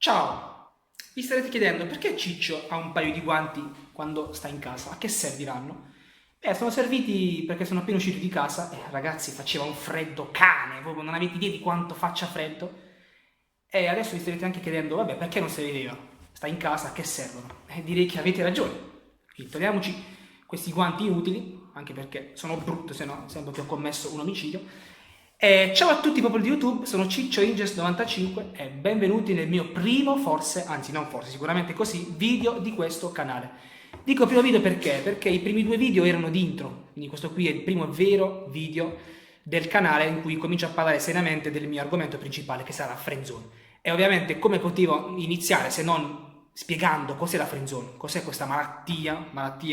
Ciao! Vi starete chiedendo perché Ciccio ha un paio di guanti quando sta in casa? A che serviranno? Sono serviti perché sono appena uscito di casa e ragazzi faceva un freddo cane, proprio non avete idea di quanto faccia freddo. E adesso vi starete anche chiedendo, vabbè, perché non se ne vedeva? Sta in casa, a che servono? E direi che avete ragione. Quindi togliamoci questi guanti inutili, anche perché sono brutto, se no sembra che ho commesso un omicidio. Ciao a tutti popoli di YouTube, sono Ciccio Inges95 e benvenuti nel mio primo, forse, anzi non forse, sicuramente così, video di questo canale. Dico primo video perché? Perché i primi due video erano di intro, quindi questo qui è il primo vero video del canale in cui comincio a parlare seriamente del mio argomento principale che sarà friendzone. E ovviamente come potevo iniziare se non spiegando cos'è la friendzone, cos'è questa malattia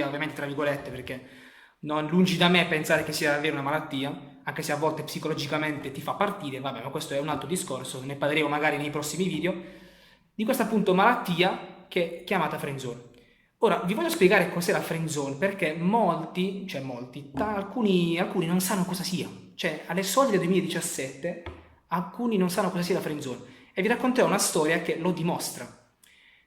ovviamente tra virgolette perché non lungi da me pensare che sia davvero una malattia, anche se a volte psicologicamente ti fa partire, vabbè, ma questo è un altro discorso, ne parleremo magari nei prossimi video, di questa appunto malattia che è chiamata friendzone. Ora, vi voglio spiegare cos'è la friendzone, perché alcuni non sanno cosa sia. Cioè, alle soglie del 2017, alcuni non sanno cosa sia la friendzone. E vi racconterò una storia che lo dimostra.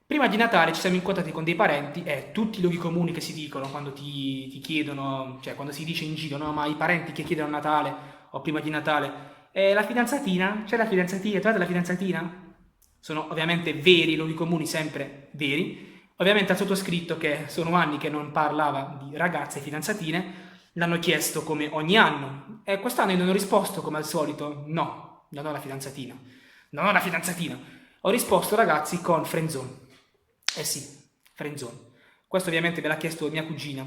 Prima di Natale ci siamo incontrati con dei parenti e tutti i luoghi comuni che si dicono quando ti chiedono, cioè quando si dice in giro, no, ma i parenti che chiedono a Natale o prima di Natale, la fidanzatina? C'è la fidanzatina? Trovate la fidanzatina? Sono ovviamente veri, i luoghi comuni sempre veri. Ovviamente al sottoscritto, che sono anni che non parlava di ragazze e fidanzatine, l'hanno chiesto come ogni anno. E quest'anno io non ho risposto come al solito, no, non ho la fidanzatina. Non ho la fidanzatina. Ho risposto ragazzi con friendzone. Eh sì, friendzone. Questo ovviamente me l'ha chiesto mia cugina.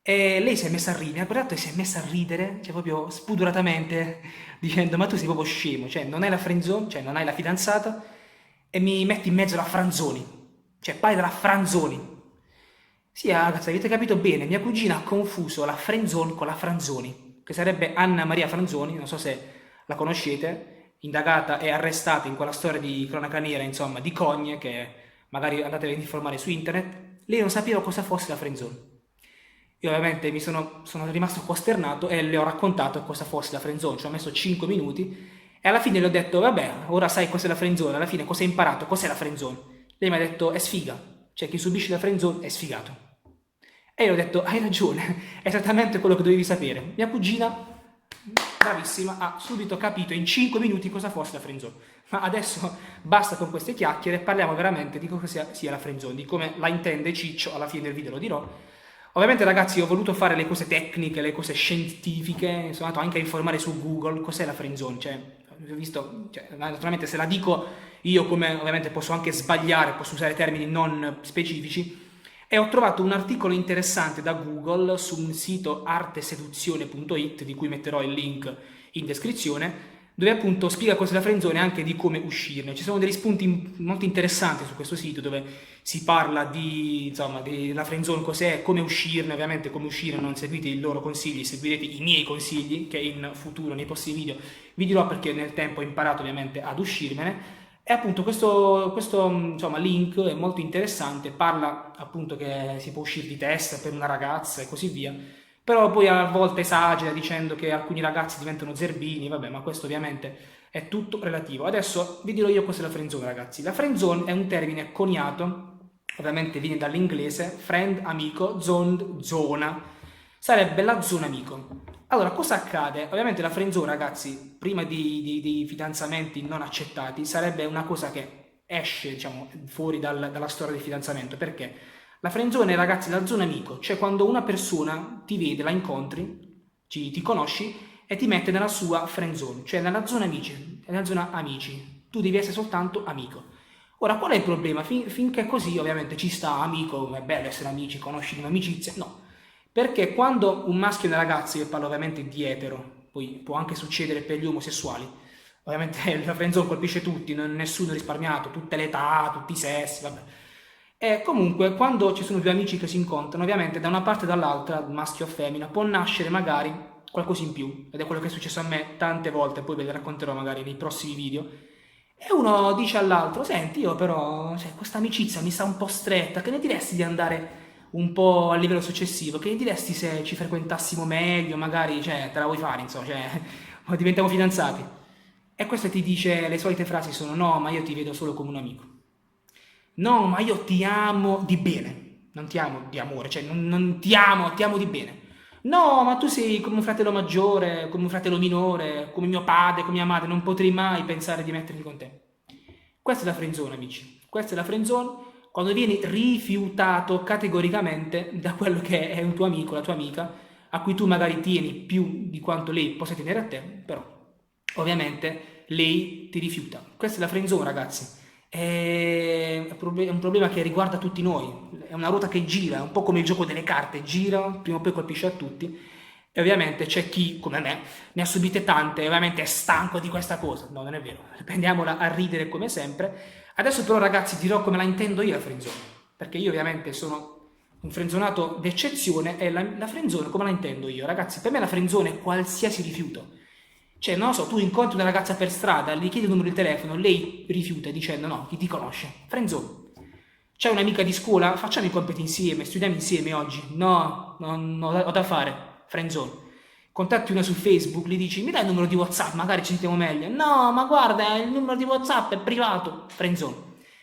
E lei si è messa a ridere, mi ha guardato e si è messa a ridere, cioè proprio spudoratamente, dicendo ma tu sei proprio scemo, cioè non hai la friendzone, cioè non hai la fidanzata e mi metti in mezzo la Franzoni, cioè padre della Franzoni. Sì, ragazzi, avete capito bene, mia cugina ha confuso la friendzone con la Franzoni, che sarebbe Anna Maria Franzoni, non so se la conoscete, indagata e arrestata in quella storia di cronaca nera, insomma, di Cogne, che magari andate a informare su internet. Lei non sapeva cosa fosse la friendzone. Io ovviamente sono rimasto costernato e le ho raccontato cosa fosse la friendzone, ci ho messo 5 minuti e alla fine le ho detto vabbè, ora sai cos'è la friendzone, alla fine cosa hai imparato, cos'è la friendzone? Lei mi ha detto è sfiga, cioè chi subisce la friendzone è sfigato. E io ho detto hai ragione, è esattamente quello che dovevi sapere. Mia cugina, bravissima, ha subito capito in 5 minuti cosa fosse la friendzone. Ma adesso basta con queste chiacchiere, parliamo veramente di cosa sia la friendzone, di come la intende Ciccio, alla fine del video lo dirò. Ovviamente ragazzi ho voluto fare le cose tecniche, le cose scientifiche, sono andato anche a informare su Google cos'è la friendzone, cioè, ho visto, cioè, naturalmente se la dico io come ovviamente posso anche sbagliare, posso usare termini non specifici, e ho trovato un articolo interessante da Google su un sito arteseduzione.it, di cui metterò il link in descrizione, dove appunto spiega cos'è la friendzone e anche di come uscirne. Ci sono degli spunti molto interessanti su questo sito dove si parla di, insomma, della friendzone cos'è, come uscirne, ovviamente come uscire, non seguite i loro consigli, seguirete i miei consigli che in futuro, nei prossimi video, vi dirò perché nel tempo ho imparato ovviamente ad uscirmene. E appunto questo insomma, link è molto interessante, parla appunto che si può uscire di testa per una ragazza e così via, però poi a volte esagera dicendo che alcuni ragazzi diventano zerbini, vabbè, ma questo ovviamente è tutto relativo. Adesso vi dirò io cos'è la friendzone, ragazzi. La friendzone è un termine coniato, ovviamente viene dall'inglese, friend, amico, zoned, zona, sarebbe la zona amico. Allora, cosa accade? Ovviamente la friendzone, ragazzi, prima di fidanzamenti non accettati, sarebbe una cosa che esce, diciamo, fuori dalla storia del fidanzamento. Perché? La friendzone, ragazzi, è la zona amico, cioè quando una persona ti vede, la incontri, ti conosci e ti mette nella sua friendzone, cioè nella zona amici, nella zona amici. Tu devi essere soltanto amico. Ora, qual è il problema? Finché così, ovviamente, ci sta, amico, è bello essere amici, conosci un'amicizia, no. Perché quando un maschio e una ragazza, io parlo ovviamente di etero, poi può anche succedere per gli omosessuali, ovviamente la friendzone colpisce tutti, nessuno è risparmiato, tutte le età, tutti i sessi, vabbè. E comunque quando ci sono due amici che si incontrano, ovviamente da una parte e dall'altra, maschio o femmina, può nascere magari qualcosa in più, ed è quello che è successo a me tante volte, poi ve le racconterò magari nei prossimi video, e uno dice all'altro, senti, io però, cioè, questa amicizia mi sta un po' stretta, che ne diresti di andare un po' a livello successivo? Che ne diresti se ci frequentassimo meglio, magari, cioè, te la vuoi fare, insomma, cioè, diventiamo fidanzati? E questo ti dice, le solite frasi sono, no, ma io ti vedo solo come un amico. No, ma io ti amo di bene, non ti amo di amore, cioè non ti amo di bene. No, ma tu sei come un fratello maggiore, come un fratello minore, come mio padre, come mia madre, non potrei mai pensare di mettermi con te. Questa è la friendzone, amici. Questa è la friendzone quando vieni rifiutato categoricamente da quello che è un tuo amico, la tua amica, a cui tu magari tieni più di quanto lei possa tenere a te, però ovviamente lei ti rifiuta. Questa è la friendzone, ragazzi. È un problema che riguarda tutti noi, è una ruota che gira, è un po' come il gioco delle carte, gira, prima o poi colpisce a tutti. E ovviamente c'è chi, come me, ne ha subite tante e ovviamente è stanco di questa cosa. No, non è vero, prendiamola a ridere come sempre. Adesso però ragazzi dirò come la intendo io la friendzone, perché io ovviamente sono un frenzonato d'eccezione e la friendzone come la intendo io? Ragazzi, per me la friendzone è qualsiasi rifiuto. Cioè, non lo so, tu incontri una ragazza per strada, gli chiedi il numero di telefono, lei rifiuta dicendo no, chi ti conosce? Friendzone. C'è un'amica di scuola? Facciamo i compiti insieme, studiamo insieme oggi. No, ho da fare. Friendzone. Contatti una su Facebook, gli dici mi dai il numero di WhatsApp, magari ci sentiamo meglio. No, ma guarda, il numero di WhatsApp è privato. Friendzone.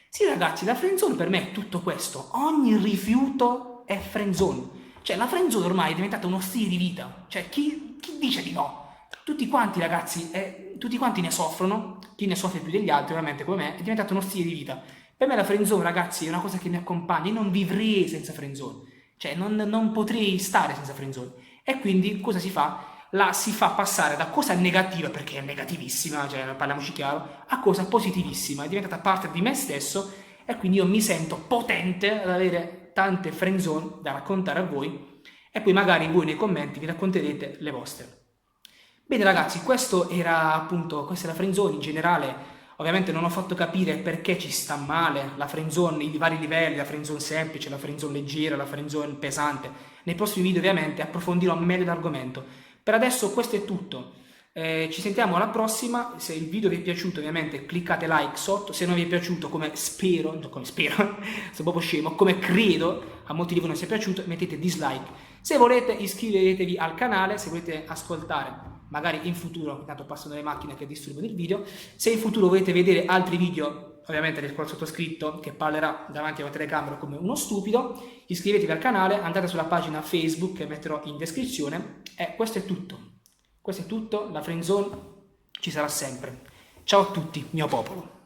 Sì, ragazzi, la friendzone per me è tutto questo. Ogni rifiuto è friendzone. Cioè, la friendzone ormai è diventata uno stile di vita. Cioè, chi dice di no? Tutti quanti, ragazzi, tutti quanti ne soffrono. Chi ne soffre più degli altri, ovviamente, come me, è diventato uno stile di vita. Per me la friendzone, ragazzi, è una cosa che mi accompagna. Io non vivrei senza friendzone. Cioè, non potrei stare senza friendzone. E quindi cosa si fa? La si fa passare da cosa negativa, perché è negativissima, cioè parliamoci chiaro, a cosa positivissima, è diventata parte di me stesso e quindi io mi sento potente ad avere tante friendzone da raccontare a voi e poi magari voi nei commenti vi racconterete le vostre. Bene ragazzi, questo era appunto, questa è la friendzone in generale. Ovviamente non ho fatto capire perché ci sta male la friendzone, i vari livelli, la friendzone semplice, la friendzone leggera, la friendzone pesante. Nei prossimi video ovviamente approfondirò meglio l'argomento. Per adesso questo è tutto. Ci sentiamo alla prossima. Se il video vi è piaciuto ovviamente cliccate like sotto. Se non vi è piaciuto come spero, sono proprio scemo, come credo a molti di voi non sia piaciuto, mettete dislike. Se volete iscrivetevi al canale, se volete ascoltare magari in futuro, intanto passano le macchine che disturbano il video, se in futuro volete vedere altri video, ovviamente del sottoscritto che parlerà davanti a una telecamera come uno stupido, iscrivetevi al canale, andate sulla pagina Facebook che metterò in descrizione e questo è tutto, la friendzone ci sarà sempre. Ciao a tutti, mio popolo.